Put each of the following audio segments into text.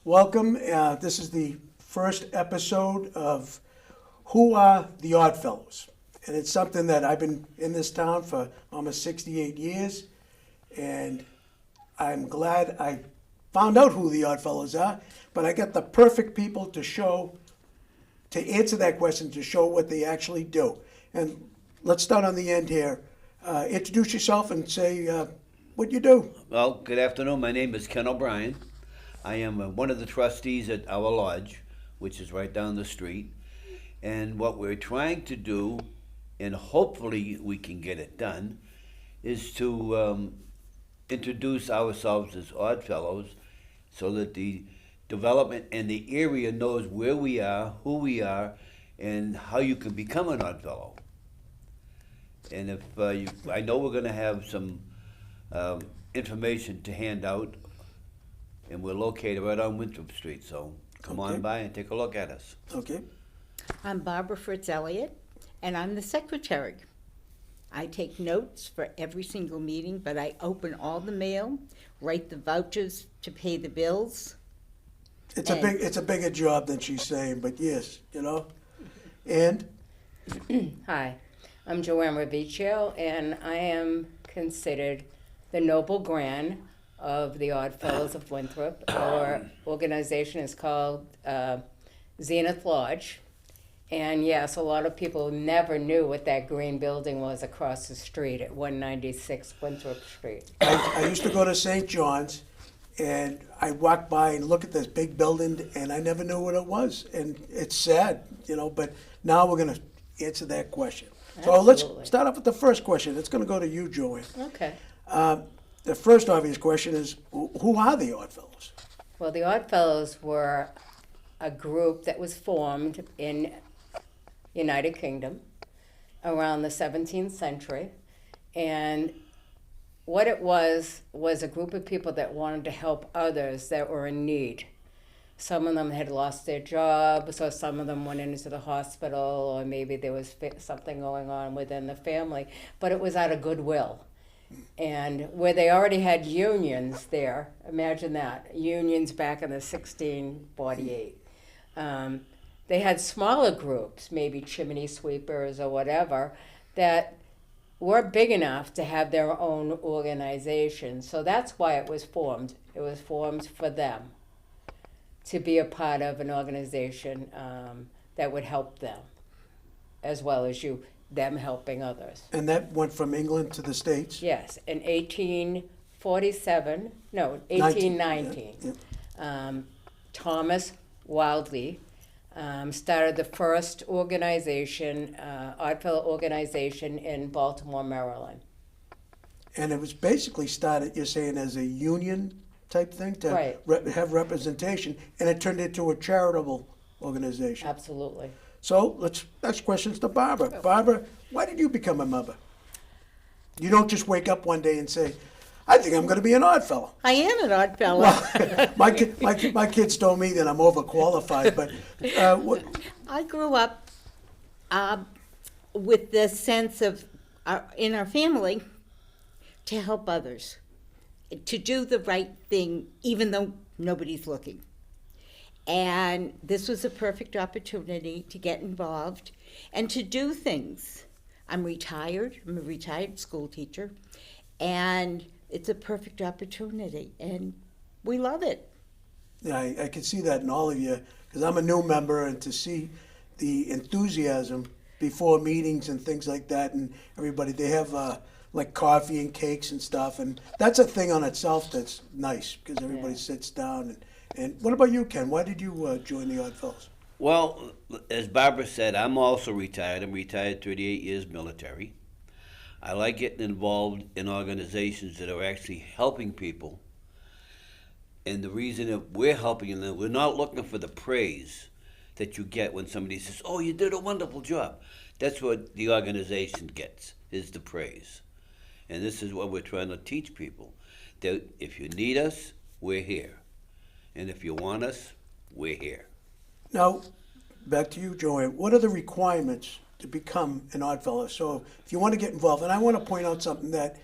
Welcome. This is the first episode of Who Are the Oddfellows? And it's something that I've been in this town for almost 68 years. And I'm glad I found out who the Oddfellows are. But I got the perfect people to answer that question, to show what they actually do. And let's start on the end here. Introduce yourself and say what you do. Well, good afternoon. My name is Ken O'Brien. I am one of the trustees at our lodge, which is right down the street. And what we're trying to do, and hopefully we can get it done, is to introduce ourselves as Oddfellows so that the development and the area knows where we are, who we are, and how you can become an Oddfellow. And if I know we're going to have some information to hand out, and we're located right on Winthrop Street, so come Okay. on by and take a look at us. Okay. I'm Barbara Fritz Elliott, and I'm the secretary. I take notes for every single meeting, but I open all the mail, write the vouchers to pay the bills. It's a bigger job than she's saying, but yes, And Hi, I'm Joanne Ravicchio, and I am considered the noble grand of the Oddfellows of Winthrop. Our organization is called Zenith Lodge. And yes, a lot of people never knew what that green building was across the street at 196 Winthrop Street. I used to go to St. John's, and I walked by and look at this big building, and I never knew what it was. And it's sad, but now we're going to answer that question. So let's Absolutely. start off with the first question. It's going to go to you, Joanne. Okay. The first obvious question is, who are the Oddfellows? Well, the Oddfellows were a group that was formed in United Kingdom around the 17th century. And what it was a group of people that wanted to help others that were in need. Some of them had lost their jobs, so some of them went into the hospital, or maybe there was something going on within the family, but it was out of goodwill. And where they already had unions there, imagine that, unions back in the 1648. They had smaller groups, maybe chimney sweepers or whatever, that weren't big enough to have their own organization. So that's why it was formed. It was formed for them to be a part of an organization that would help them, as well as them helping others. And that went from England to the States? Yes, in 1847, no, 1819, Thomas Wildley started the first organization, Oddfellow organization in Baltimore, Maryland. And it was basically started, you're saying, as a union type thing to Right. have representation, and it turned into a charitable organization. Absolutely. So next question's to Barbara. Barbara, why did you become a member? You don't just wake up one day and say, I think I'm going to be an Oddfellow. I am an odd fellow. Well, my kids told me that I'm overqualified, but I grew up with the sense of, in our family, to help others, to do the right thing, even though nobody's looking. And this was a perfect opportunity to get involved and to do things. I'm retired. I'm a retired school teacher. And it's a perfect opportunity. And we love it. yeah, I can see that in all of you, because I'm a new member, and to see the enthusiasm before meetings and things like that, and everybody, they have like coffee and cakes and stuff, and that's a thing on itself that's nice, because everybody Yeah. sits down. And what about you, Ken? Why did you join the Oddfellows? Well, as Barbara said, I'm also retired. I'm retired 38 years military. I like getting involved in organizations that are actually helping people. And the reason that we're helping them, we're not looking for the praise that you get when somebody says, oh, you did a wonderful job. That's what the organization gets, is the praise. And this is what we're trying to teach people, that if you need us, we're here. And if you want us, we're here. Now, back to you, Joanne. What are the requirements to become an Oddfellow? So if you want to get involved, and I want to point out something, that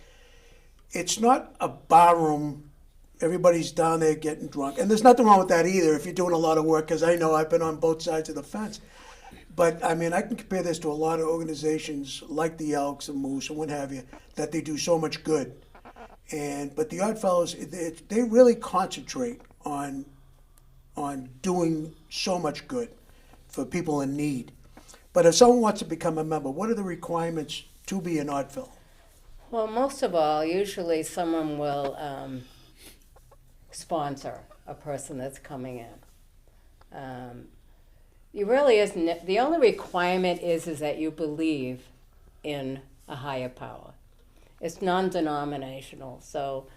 it's not a barroom everybody's down there getting drunk. And there's nothing wrong with that either if you're doing a lot of work, because I know I've been on both sides of the fence. But, I mean, I can compare this to a lot of organizations like the Elks and Moose and what have you, that they do so much good. But the Oddfellows, they really concentrate on doing so much good for people in need. But if someone wants to become a member, what are the requirements to be an Oddfellow? Well, most of all, usually someone will sponsor a person that's coming in. You really isn't. The only requirement is that you believe in a higher power. It's non-denominational, so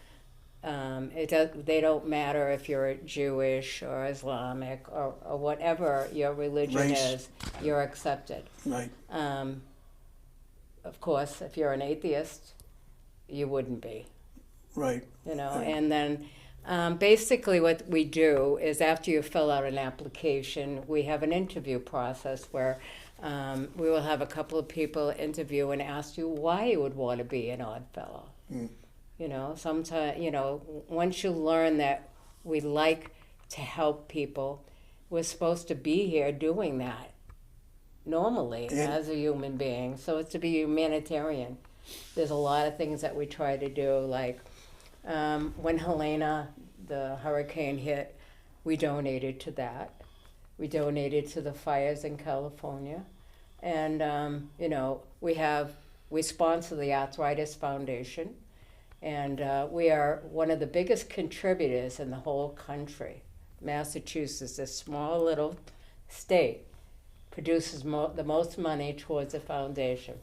they don't matter if you're Jewish or Islamic or whatever your religion Race. is. You're accepted. Right. Of course, if you're an atheist, you wouldn't be. Right. You know, Right. and then basically what we do is after you fill out an application, we have an interview process where we will have a couple of people interview and ask you why you would want to be an Oddfellow. You know, sometimes, you know, once you learn that we like to help people, we're supposed to be here doing that normally as a human being. So it's to be humanitarian. There's a lot of things that we try to do, like when Helena, the hurricane hit, we donated to that. We donated to the fires in California. And, you know, we sponsor the Arthritis Foundation. And we are one of the biggest contributors in the whole country. Massachusetts, a small little state, produces the most money towards the foundation.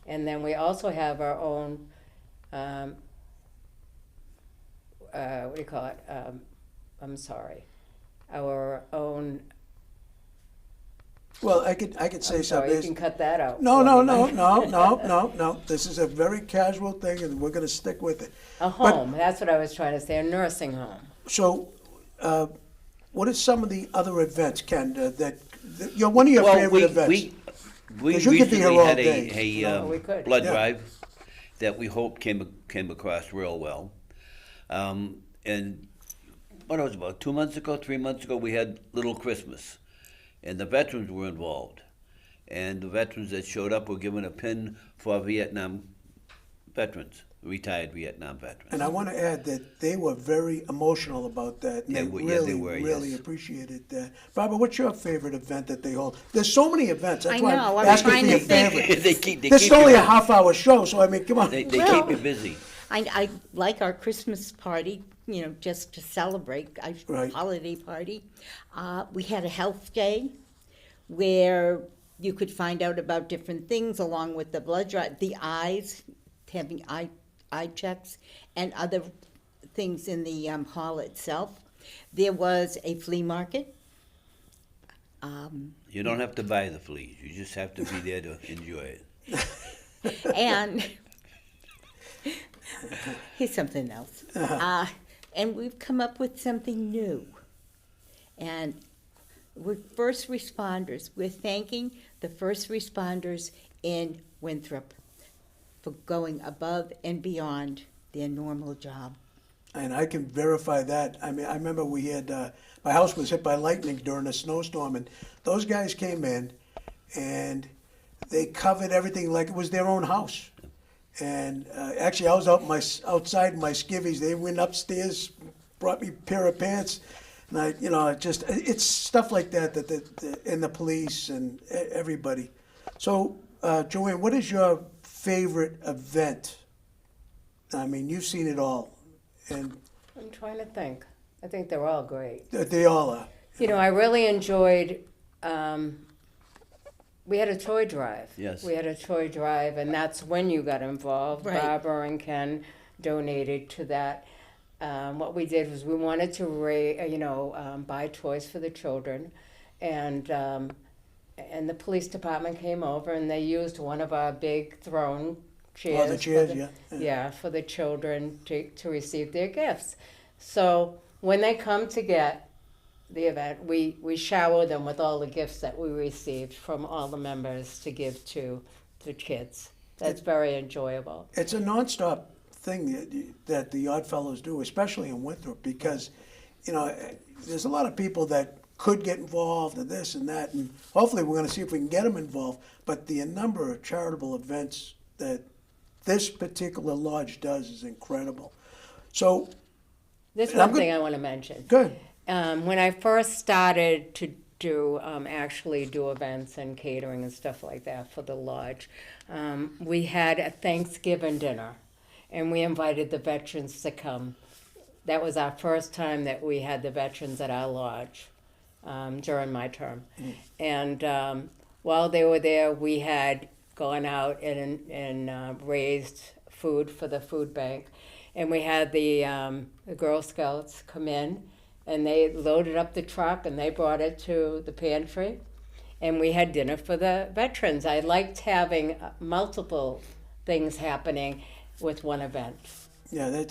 And then we also have our own, what do you call it? Our own. Well, I could say I'm sorry, something. you can cut that out. No, for no, me. no. This is a very casual thing, and we're going to stick with it. A home, that's what I was trying to say, a nursing home. So, what are some of the other events, Ken, that you're one of your favorite events? We 'Cause you could be here recently all had day. We could. blood Yeah. drive that we hope came across real well. And what was it, about 2 months ago, 3 months ago, we had Little Christmas. And the veterans were involved. And the veterans that showed up were given a pin for Vietnam veterans, retired Vietnam veterans. And I want to add that they were very emotional about that. And They they were, really, they were, really yes. appreciated that. Barbara, what's your favorite event that they hold? There's so many events. That's I why know, I'm I'm asking trying for your to think. favorite. They This is keep only you, a half-hour show, so I mean, come on. They Well, keep you busy. I like our Christmas party, you know, just to celebrate, Right. holiday party. We had a health day where you could find out about different things along with the blood drive, the eyes, having eye checks, and other things in the hall itself. There was a flea market. You don't have to buy the fleas. You just have to be there to enjoy it. And here's something else. And we've come up with something new. And we're first responders. We're thanking the first responders in Winthrop for going above and beyond their normal job. And I can verify that. I mean, I remember we had, my house was hit by lightning during a snowstorm, and those guys came in and they covered everything like it was their own house. And actually, I was outside in my skivvies. They went upstairs, brought me a pair of pants, and it's stuff like that and the police and everybody. So, Joanne, what is your favorite event? I mean, you've seen it all, and I'm trying to think. I think they're all great. they all are. You know, I really enjoyed, we had a toy drive. Yes. We had a toy drive, and that's when you got involved. Right. Barbara and Ken donated to that. What we did was we wanted to buy toys for the children, and the police department came over and they used one of our big throne chairs. Oh, the chairs, for yeah. Yeah, for the children to receive their gifts. So when they come to get the event, we shower them with all the gifts that we received from all the members to give to the kids. That's very enjoyable. It's a nonstop thing that the Oddfellows do, especially in Winthrop, because, you know, there's a lot of people that could get involved in this and that, and hopefully we're going to see if we can get them involved. But the number of charitable events that this particular lodge does is incredible. So, There's And I'm one thing I want to mention. good. When I first started to actually do events and catering and stuff like that for the lodge, we had a Thanksgiving dinner, and we invited the veterans to come. That was our first time that we had the veterans at our lodge during my term. And while they were there, we had gone out and raised food for the food bank. And we had the Girl Scouts come in, and they loaded up the truck and they brought it to the pantry. And we had dinner for the veterans. I liked having multiple things happening with one event. Yeah,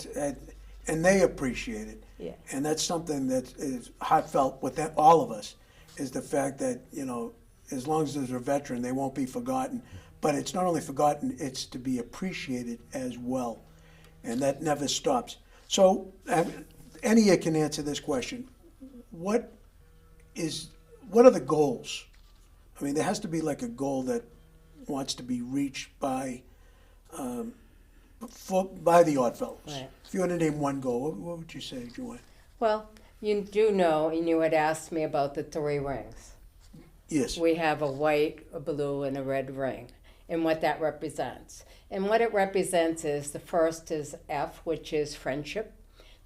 and they appreciate it. Yeah. And that's something that is heartfelt with all of us, is the fact that, you know, as long as there's a veteran, they won't be forgotten. But it's not only forgotten, it's to be appreciated as well. And that never stops. So, any of you can answer this question. What are the goals? I mean, there has to be like a goal that wants to be reached by the Oddfellows. Right. If you had to name one goal, what would you say, Joanne? Well, you do know, and you had asked me about the 3 rings. Yes. We have a white, a blue, and a red ring, and what that represents. And what it represents is, the first is F, which is friendship.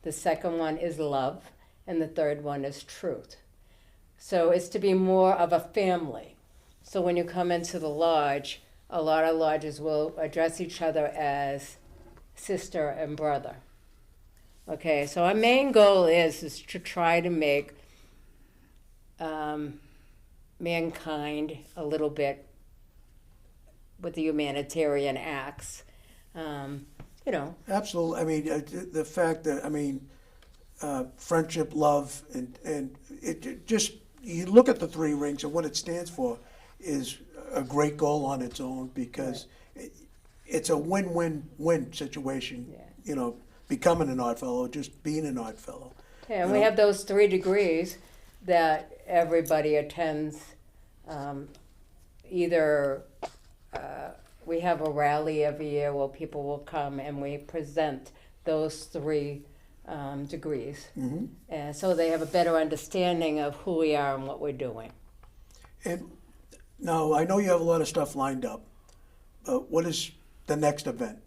The second one is love, and the third one is truth. So it's to be more of a family. So when you come into the lodge, a lot of lodges will address each other as sister and brother. Okay, so our main goal is to try to make mankind a little bit with the humanitarian acts, you know. Absolutely. I mean, the fact that, I mean, friendship, love, and it just, you look at the 3 rings and what it stands for is a great goal on its own, because it's a win-win-win situation, Yeah. you know, becoming an Oddfellow, just being an Oddfellow. Yeah, and we have those 3 degrees that everybody attends. Either we have a rally every year where people will come and we present those 3 degrees. Mm-hmm. And so they have a better understanding of who we are and what we're doing. And now, I know you have a lot of stuff lined up. What is the next event?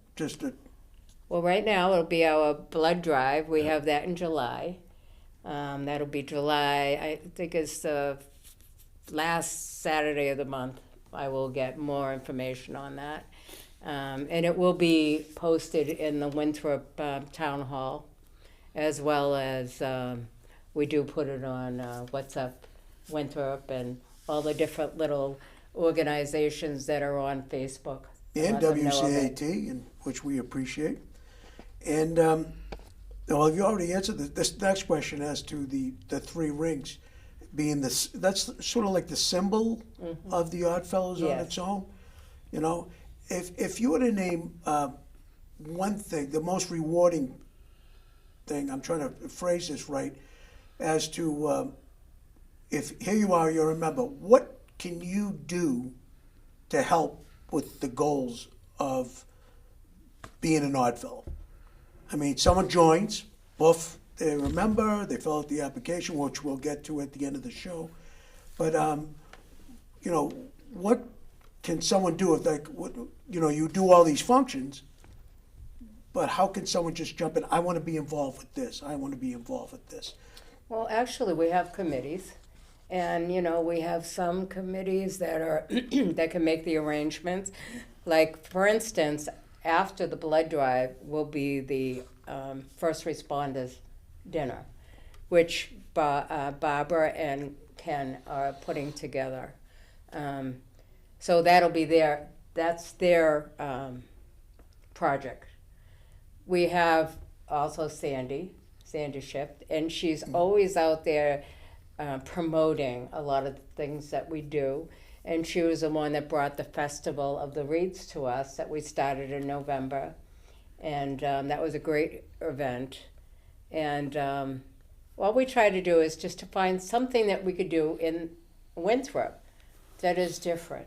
Well, right now it'll be our blood drive. We have that in July. That'll be July, I think it's the last Saturday of the month. I will get more information on that. And it will be posted in the Winthrop Town Hall, as well as we do put it on What's Up Winthrop and all the different little organizations that are on Facebook. And Let them know of it. WCAT, which we appreciate. And, well, you already answered this next question as to the 3 rings being this. That's sort of like the symbol of the Oddfellows on Yes. its own. You know, if you were to name one thing, the most rewarding thing, I'm trying to phrase this right, as to if here you are, you're a member, what can you do to help with the goals of being an Oddfellow? I mean, someone joins, boof, they remember, they fill out the application, which we'll get to at the end of the show. But, you know, what can someone do if, like, you know, you do all these functions, but how can someone just jump in? I want to be involved with this. I want to be involved with this. Well, actually, we have committees, and you know, we have some committees that are that can make the arrangements. Like, for instance, after the blood drive will be the first responders dinner, which Barbara and Ken are putting together. So that'll be that's their project. We have also Sandy Shift, and she's always out there promoting a lot of the things that we do. And she was the one that brought the Festival of the Reeds to us that we started in November. and that was a great event. And what we try to do is just to find something that we could do in Winthrop that is different,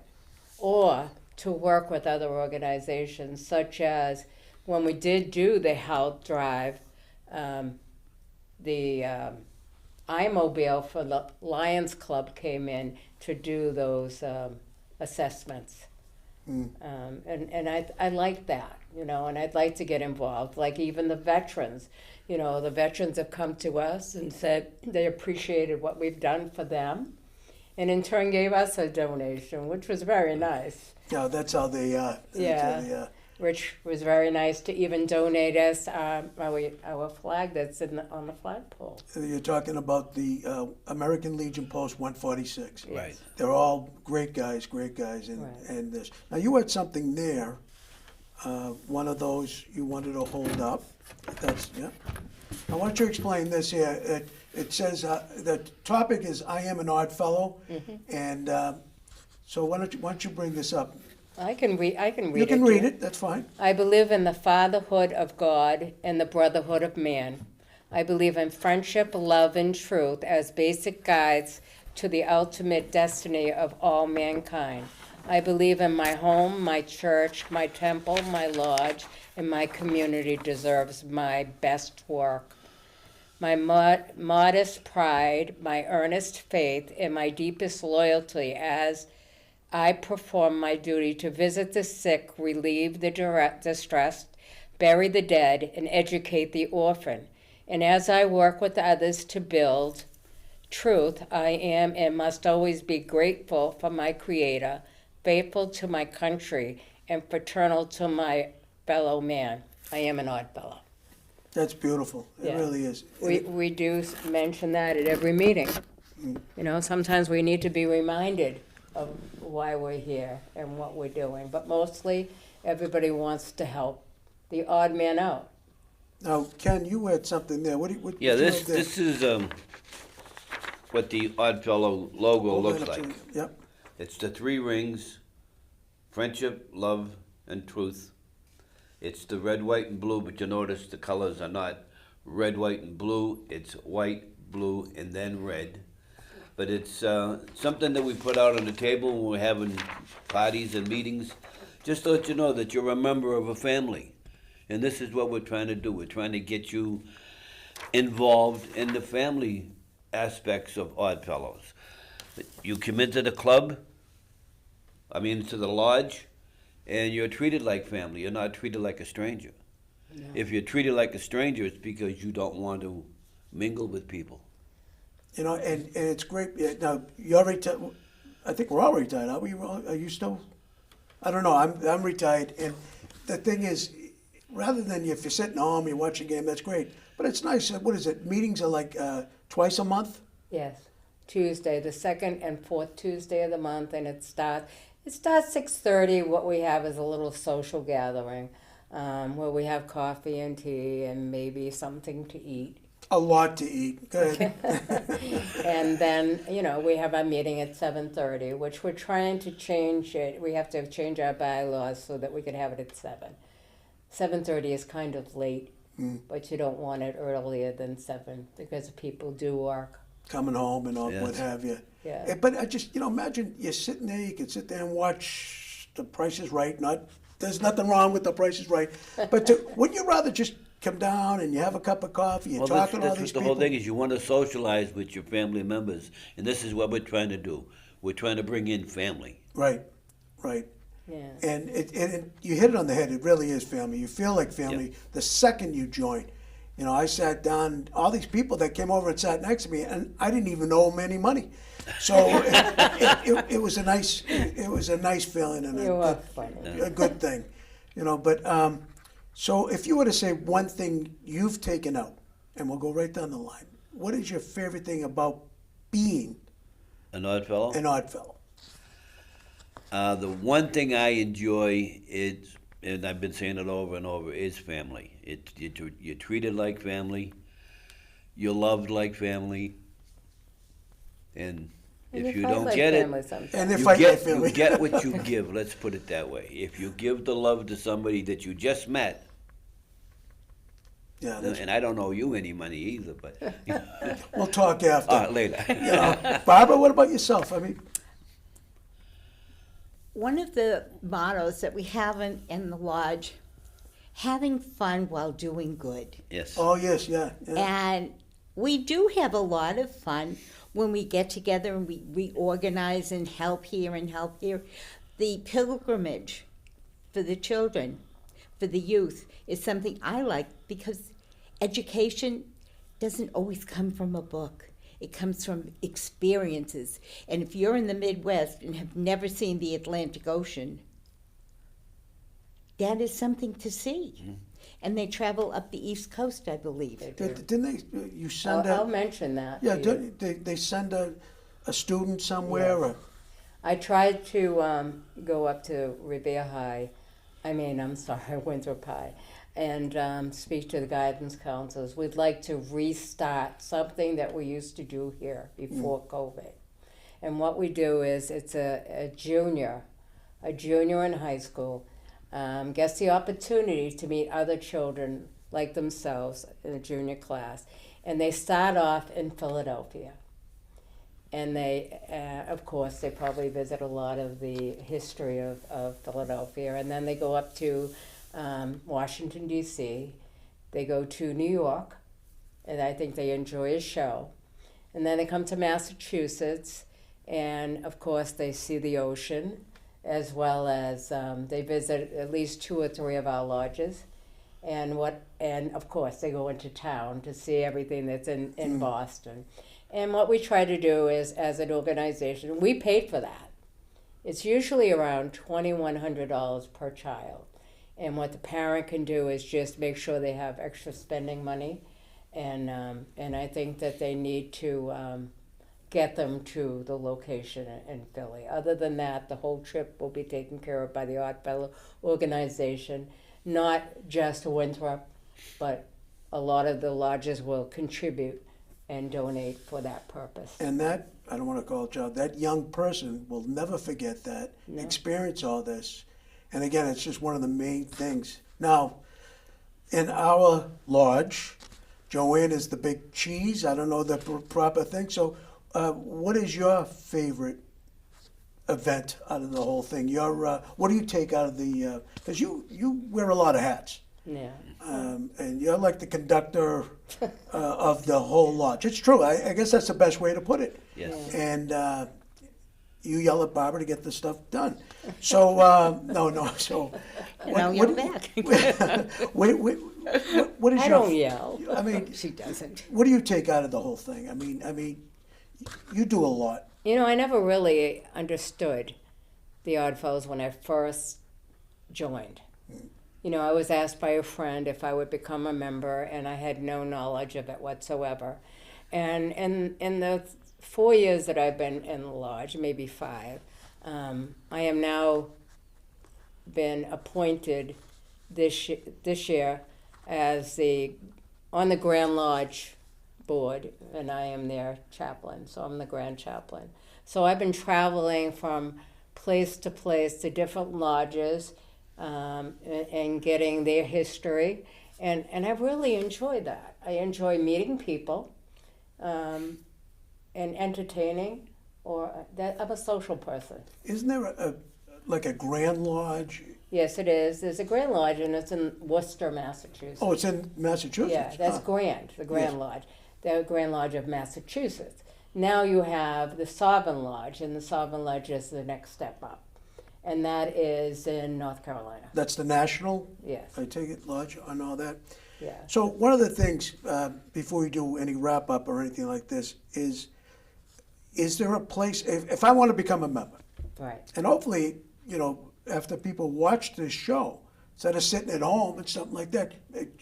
or to work with other organizations, such as when we did do the health drive, the iMobile for the Lions Club came in to do those assessments. And I like that, you know, and I'd like to get involved. Like even the veterans, you know, the veterans have come to us and said they appreciated what we've done for them, and in turn gave us a donation, which was very nice. Yeah, that's how they. Which was very nice to even donate us our flag that's on the flagpole. You're talking about the American Legion Post 146. Right. They're all great guys, and, Right. and this. Now you had something there, one of those you wanted to hold up. That's, yeah. Now why don't you explain this here? It says, the topic is I am an odd fellow, and so why don't you bring this up? I can read You it. can read Jim. it, that's fine. I believe in the fatherhood of God and the brotherhood of man. I believe in friendship, love, and truth as basic guides to the ultimate destiny of all mankind. I believe in my home, my church, my temple, my lodge, and my community deserves my best work. My modest pride, my earnest faith, and my deepest loyalty as I perform my duty to visit the sick, relieve the distressed, bury the dead, and educate the orphan. And as I work with others to build truth, I am and must always be grateful for my Creator, faithful to my country, and fraternal to my fellow man. I am an odd fellow. That's beautiful, it Yeah. really is. We do mention that at every meeting. You know, sometimes we need to be reminded of why we're here and what we're doing, but mostly everybody wants to help the odd man out. Now, Ken, you had something there, what Yeah, you this have there? this is what the Oddfellow logo Hold looks that up like. to you. Yep, It's the three rings: friendship, love, and truth. It's the red, white, and blue, but you notice the colors are not red, white, and blue. It's white, blue, and then red. But it's something that we put out on the table when we're having parties and meetings, just to let you know that you're a member of a family. And this is what we're trying to do. We're trying to get you involved in the family aspects of Oddfellows. You come into the club, to the lodge, and you're treated like family. You're not treated like a stranger. No. If you're treated like a stranger, it's because you don't want to mingle with people. you know, and it's great, now, you're retired, I think we're all retired, are we, are you still? I don't know, I'm retired, and the thing is, rather than if you're sitting home, you watch a game, that's great, but it's nice, what is it, meetings are like twice a month? Yes, Tuesday, the second and fourth Tuesday of the month, and it starts 6:30. What we have is a little social gathering where we have coffee and tea and maybe something to eat. A lot to eat, good. And then, we have our meeting at 7:30, which we're trying to change it. We have to change our bylaws so that we can have it at 7. 7:30 is kind of late, but you don't want it earlier than 7 because people do work. Coming home and all, Yes. what have you. Yeah. But I just, imagine you're sitting there, you can sit there and watch The Price is Right, there's nothing wrong with The Price is Right, but wouldn't you rather just come down and you have a cup of coffee, you're Well, talking to all that's these what the people? whole thing is. You want to socialize with your family members, and this is what we're trying to do. We're trying to bring in family. Right. Yeah. And you hit it on the head. It really is family. You feel like family the second you join. I sat down, all these people that came over and sat next to me, and I didn't even owe them any money. So it was a nice feeling and You are funny. a good thing. But so if you were to say one thing you've taken out, and we'll go right down the line, what is your favorite thing about being An odd fellow? an odd fellow? The one thing I enjoy is, and I've been saying it over and over, is family. You're treated like family. You're loved like family. And if you fight don't like get it, family sometimes. And they you fight like get, family. you get what you give. Let's put it that way. If you give the love to somebody that you just met, Yeah, And I don't owe you any money either, but we'll talk after. later. You know, Barbara, what about yourself? I mean, One of the mottos that we have in the lodge, having fun while doing good. Yes. oh yes, yeah. And we do have a lot of fun when we get together and we reorganize and help here and help here. The pilgrimage for the children, for the youth, is something I like because education doesn't always come from a book. It comes from experiences. And if you're in the Midwest and have never seen the Atlantic Ocean, that is something to see. Mm-hmm. And they travel up the East Coast, I believe. Didn't they? You send I'll a mention that. yeah. to you. They send a student somewhere. Yes. Or, I tried to go up to Revere High, Winthrop High, and speak to the guidance counselors. We'd like to restart something that we used to do here before COVID. And what we do is it's a junior in high school, gets the opportunity to meet other children like themselves in a junior class. And they start off in Philadelphia. And they, of course, they probably visit a lot of the history of Philadelphia. And then they go up to Washington, D.C. They go to New York, and I think they enjoy a show. And then they come to Massachusetts, and of course they see the ocean, as well as they visit at least 2 or 3 of our lodges. And of course they go into town to see everything that's in Boston. And what we try to do is, as an organization, we paid for that. It's usually around $2,100 per child. And what the parent can do is just make sure they have extra spending money. And I think that they need to get them to the location in Philly. Other than that, the whole trip will be taken care of by the Oddfellow organization. Not just Winthrop, but a lot of the lodges will contribute and donate for that purpose. and that, I don't want to call it child, that young person will never forget that, experience all this. And again, it's just one of the main things. Now, in our lodge, Joanne is the big cheese. I don't know the proper thing. So what is your favorite event out of the whole thing? What do you take out of the, because you wear a lot of hats. Yeah. And you're like the conductor of the whole lodge. It's true. I guess that's the best way to put it. Yes. And you yell at Barbara to get the stuff done. So no. So Now you're back. what is I your? don't yell. I mean, She doesn't. what do you take out of the whole thing? I mean, you do a lot. You know, I never really understood the Oddfellows when I first joined. You know, I was asked by a friend if I would become a member, and I had no knowledge of it whatsoever. And in the 4 years that I've been in the lodge, maybe 5, I am now been appointed this year as on the Grand Lodge board, and I am their chaplain, so I'm the Grand Chaplain. So I've been traveling from place to place to different lodges, and getting their history, and I've really enjoyed that. I enjoy meeting people, and entertaining, I'm a social person. Isn't there like a Grand Lodge? Yes, it is. There's a Grand Lodge, and it's in Worcester, Massachusetts. Oh, it's in Massachusetts. Yeah, that's Huh. Grand, the Grand Yes. Lodge, the Grand Lodge of Massachusetts. Now you have the Sovereign Lodge, and the Sovereign Lodge is the next step up. And that is in North Carolina. That's the national. Yes. I take it lodge and all that. Yeah. So one of the things before we do any wrap up or anything like this is there a place if I want to become a member, Right. and hopefully after people watch this show, instead of sitting at home and something like that,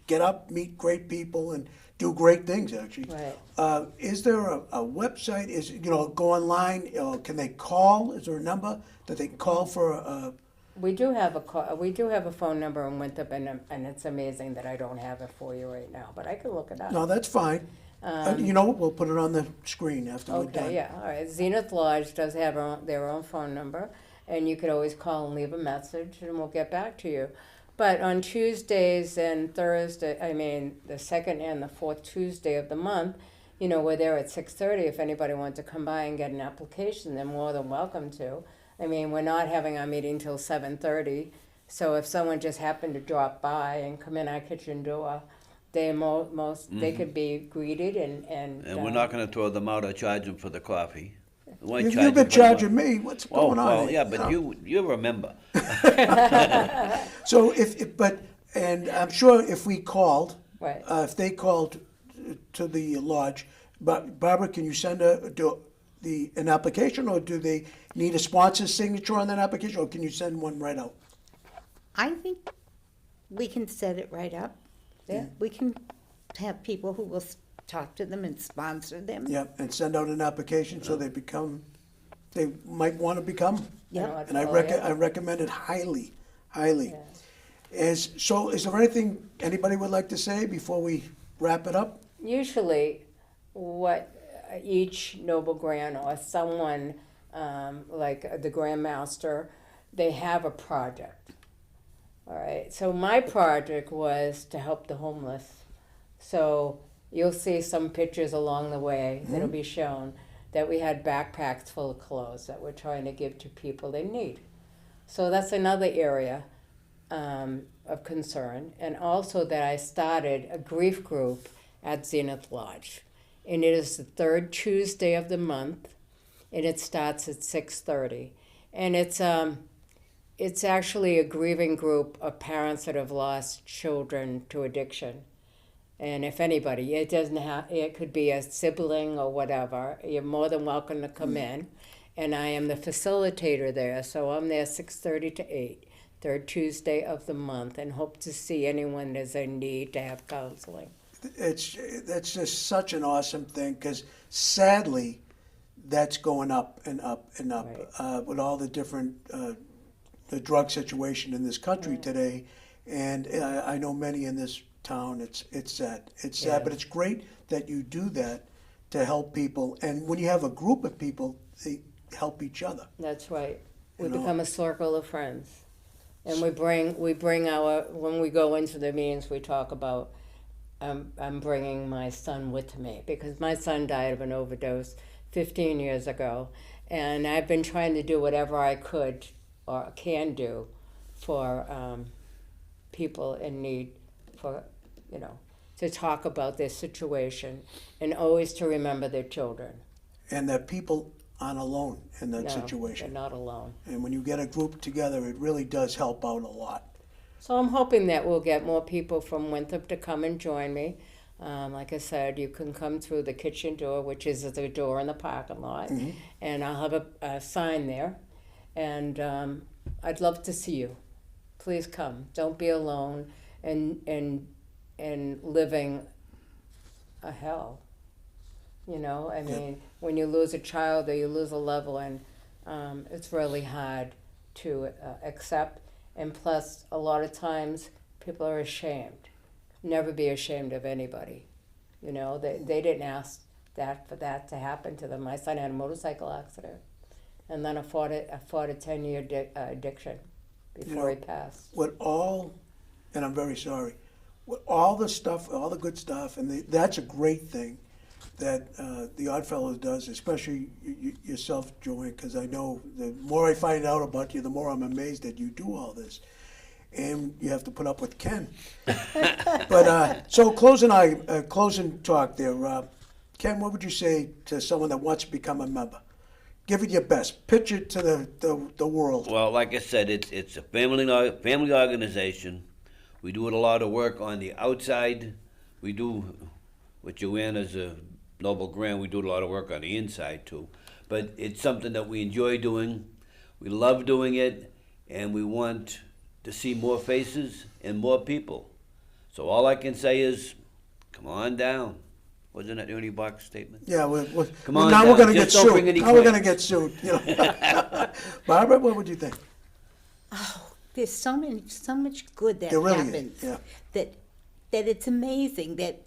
get up, meet great people, and do great things. Actually, Right. is there a website? Is go online? Can they call? Is there a number that they can call for? We do have a phone number in Winthrop, and it's amazing that I don't have it for you right now, but I can look it up. No, that's fine. We'll put it on the screen after we're done. Okay, yeah, all right. Zenith Lodge does have their own phone number, and you could always call and leave a message, and we'll get back to you. But on Tuesdays and Thursday, the second and the fourth Tuesday of the month, we're there at 6:30. If anybody wants to come by and get an application, they're more than welcome to. We're not having our meeting till 7:30. So if someone just happened to drop by and come in our kitchen door, they they could be greeted and we're not going to throw them out or charge them for the coffee. We won't charge You've them been for the charging me. What's Oh, going on? well, here? yeah, but you remember. So and I'm sure if we called, Right. if they called to the lodge, but Barbara, can you send an application, or do they need a sponsor's signature on that application, or can you send one right out? I think we can set it right up. Yeah. We can have people who will talk to them and sponsor them. Yeah, and send out an application so they might want to become. Yeah. And I recommend it highly, highly. Is there anything anybody would like to say before we wrap it up? Usually, what each noble grand or someone like the Grand Master, they have a project. All right. So my project was to help the homeless. So you'll see some pictures along the way that'll be shown that we had backpacks full of clothes that we're trying to give to people in need. So that's another area of concern. And also that I started a grief group at Zenith Lodge. And it is the third Tuesday of the month, and it starts at 6:30. And it's actually a grieving group of parents that have lost children to addiction. And if anybody, it could be a sibling or whatever, you're more than welcome to come in. And I am the facilitator there, so I'm there 6:30 to 8, third Tuesday of the month, and hope to see anyone that's in need to have counseling. That's just such an awesome thing, because sadly, that's going up and up and up with all the different the drug situation in this country today, and I know many in this town. It's sad. It's sad, but it's great that you do that to help people. And when you have a group of people, they help each other. That's right. We You know. become a circle of friends, and we bring our, when we go into the meetings, we talk about. I'm bringing my son with me because my son died of an overdose 15 years ago, and I've been trying to do whatever I could or can do for people in need, to talk about their situation and always to remember their children. And that people aren't alone in that No, situation. they're not alone. And when you get a group together, it really does help out a lot. So I'm hoping that we'll get more people from Winthrop to come and join me. Like I said, you can come through the kitchen door, which is the door in the parking lot, and I'll have a sign there. And I'd love to see you. Please come. Don't be alone and living a hell. When you lose a child or you lose a loved one, it's really hard to accept. And plus, a lot of times, people are ashamed. Never be ashamed of anybody. They didn't ask for that to happen to them. My son had a motorcycle accident, and then I fought a 10-year addiction before he passed. And I'm very sorry, with all the stuff, all the good stuff, and that's a great thing that the Oddfellows does, especially yourself, Joanne, because I know the more I find out about you, the more I'm amazed that you do all this. And you have to put up with Ken. But so closing talk there, Ken, what would you say to someone that wants to become a member? Give it your best. Pitch it to the world. Well, like I said, it's a family organization. We do a lot of work on the outside. We do, with Joanne as a Noble Grand, we do a lot of work on the inside too. But it's something that we enjoy doing. We love doing it, and we want to see more faces and more people. So all I can say is, come on down. Wasn't that Ernie Bach's statement? Yeah, Come on now down. we're going to get Just don't bring sued. any Now we're going to claims. get sued. Barbara, what would you think? There's so much good that There really is, happens. yeah. That it's amazing that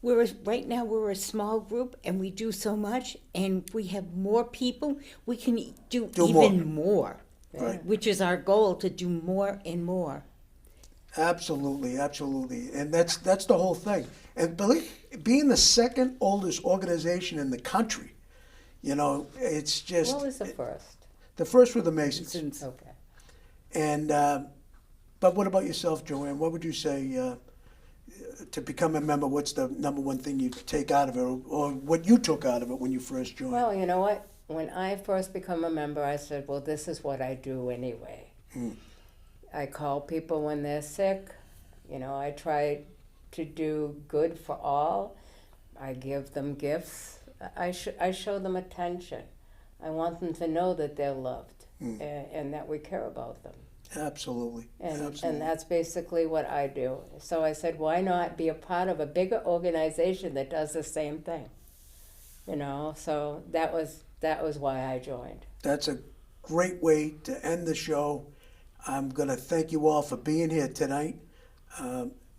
right now we're a small group and we do so much, and we have more people. We can do more. even more, Right. which is our goal, to do more and more. Absolutely, absolutely, and that's the whole thing. And being the second oldest organization in the country, you know, it's just What was the first? the first were the Masons. Since Okay. And but what about yourself, Joanne? What would you say to become a member? What's the number one thing you take out of it, or what you took out of it when you first joined? Well, you know what? When I first became a member, I said, well, this is what I do anyway. I call people when they're sick. You know, I try to do good for all. I give them gifts. I show them attention. I want them to know that they're loved and that we care about them. Absolutely. And Absolutely. that's basically what I do. So I said, why not be a part of a bigger organization that does the same thing? You know, so that was why I joined. That's a great way to end the show. I'm going to thank you all for being here tonight.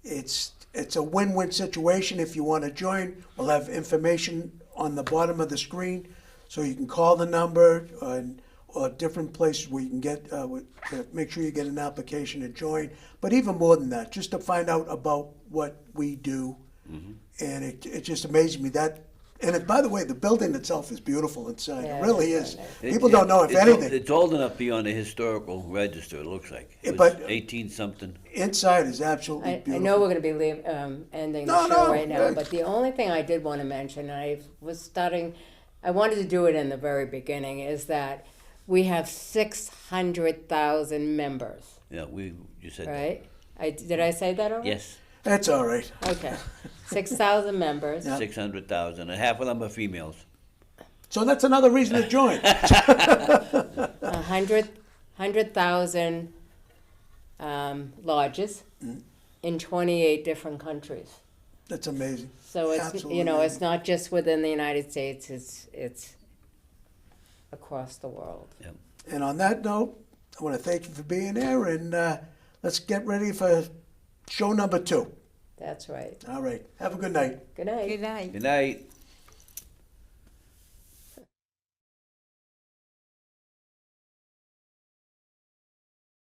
It's a win-win situation. If you want to join, we'll have information on the bottom of the screen, so you can call the number or different places where you can get to make sure you get an application to join. But even more than that, just to find out about what we do, and it just amazes me that. And by the way, the building itself is beautiful inside. Yeah, it really it's is. very nice. People don't know if anything. It's old enough to be on the historical register, it looks like. It was But- 18-something. Inside is absolutely I beautiful. know we're going to be ending the No, show no, right now, yeah. but the only thing I did want to mention, and I wanted to do it in the very beginning, is that we have 600,000 members, Yeah, you said that. right? Did I say that already? Yes, That's all right. Okay. 6,000 members. Yeah. 600,000, and half of them are females. So that's another reason to join. 100,000 lodges in 28 different countries. That's amazing. So it's Absolutely it's amazing. not just within the United States. It's across the world. Yep. And on that note, I want to thank you for being here, and let's get ready for show number 2. That's right. All right. Have a good night. Good night. good night. Good night.